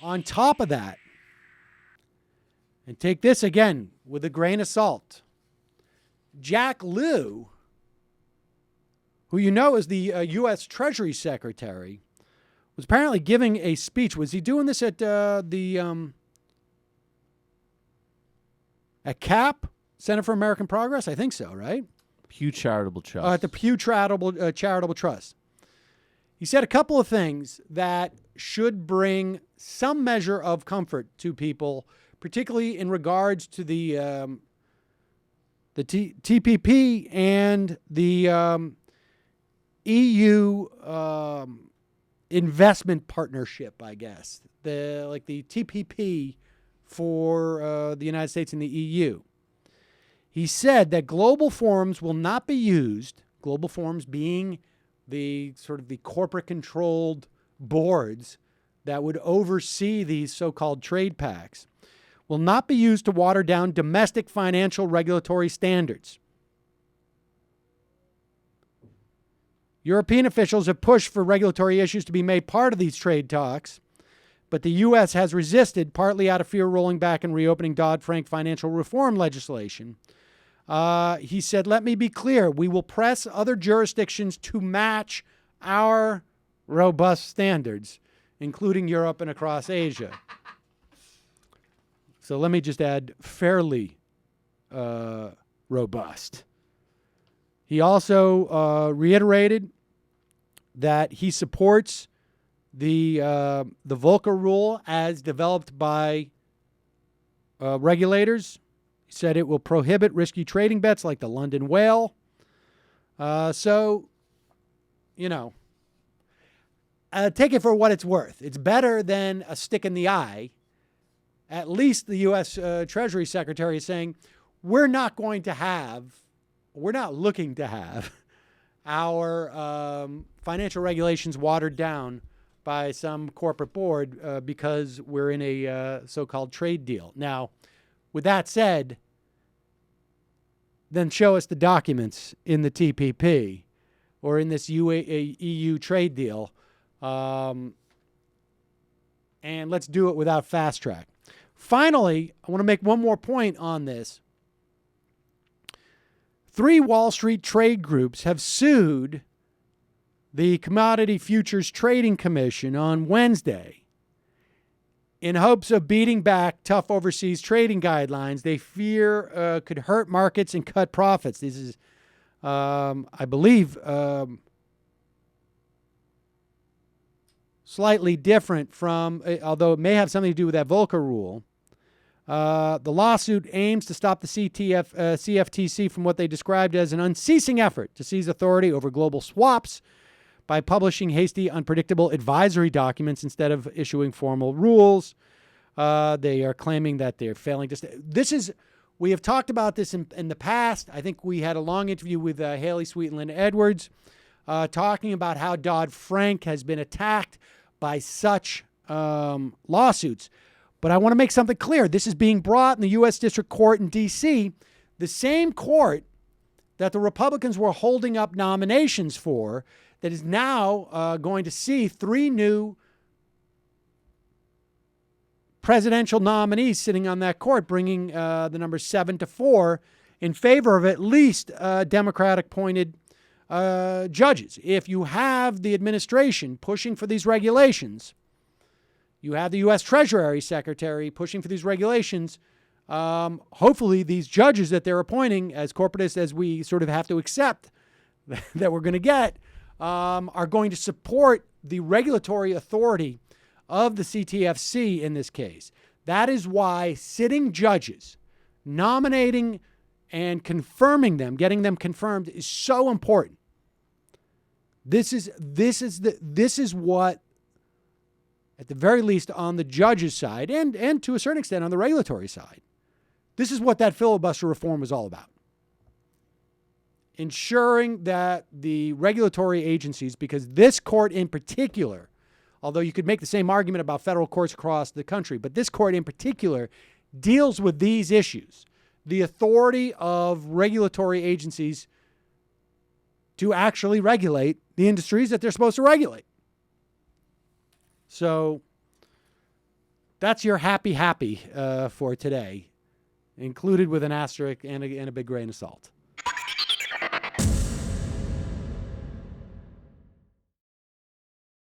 On top of that, and take this again with a grain of salt, Jack Lew, who you know is the U.S. Treasury Secretary, was apparently giving a speech. Was he doing this at at CAP, Center for American Progress? I think so, right? Pew Charitable Trust. At the Pew Charitable Trust. He said a couple of things that should bring some measure of comfort to people, particularly in regards to the TPP and the EU investment partnership, I guess. The TPP for the United States and the EU. He said that global forums will not be used, global forums being the sort of the corporate controlled boards that would oversee these so-called trade pacts, will not be used to water down domestic financial regulatory standards. European officials have pushed for regulatory issues to be made part of these trade talks, but the U.S. has resisted, partly out of fear of rolling back and reopening Dodd-Frank financial reform legislation. He said, let me be clear, we will press other jurisdictions to match our robust standards, including Europe and across Asia. So let me just add fairly robust. He also reiterated that he supports the Volcker rule as developed by regulators. He said it will prohibit risky trading bets like the London whale. So, you know, take it for what it's worth. It's better than a stick in the eye. At least the U.S. Treasury Secretary is saying, we're not looking to have our financial regulations watered down by some corporate board because we're in a so-called trade deal. Now, with that said, then show us the documents in the TPP or in this EU trade deal, and let's do it without fast track. Finally, I want to make one more point on this. 3 Wall Street trade groups have sued the Commodity Futures Trading Commission on Wednesday in hopes of beating back tough overseas trading guidelines they fear could hurt markets and cut profits. This is, I believe, slightly different from, although it may have something to do with that Volcker rule. The lawsuit aims to stop the CFTC from what they described as an unceasing effort to seize authority over global swaps by publishing hasty, unpredictable advisory documents instead of issuing formal rules. They are claiming that they're failing to... We have talked about this in the past. I think we had a long interview with Haley Sweetland Edwards talking about how Dodd-Frank has been attacked by such lawsuits. But I want to make something clear. This is being brought in the U.S. District Court in D.C., the same court that the Republicans were holding up nominations for, that is now going to see 3 new presidential nominees sitting on that court, bringing the number 7 to 4 in favor of at least Democratic-appointed judges. If you have the administration pushing for these regulations, you have the U.S. Treasury Secretary pushing for these regulations. Hopefully, these judges that they're appointing, as corporatists as we sort of have to accept that we're going to get, are going to support the regulatory authority of the CTFC in this case. That is why sitting judges, nominating and confirming them, getting them confirmed, is so important. This is what, at the very least on the judge's side, and to a certain extent on the regulatory side, this is what that filibuster reform was all about. Ensuring that the regulatory agencies, because this court in particular, although you could make the same argument about federal courts across the country, but this court in particular deals with these issues, the authority of regulatory agencies to actually regulate the industries that they're supposed to regulate. So that's your happy for today, included with an asterisk and a big grain of salt.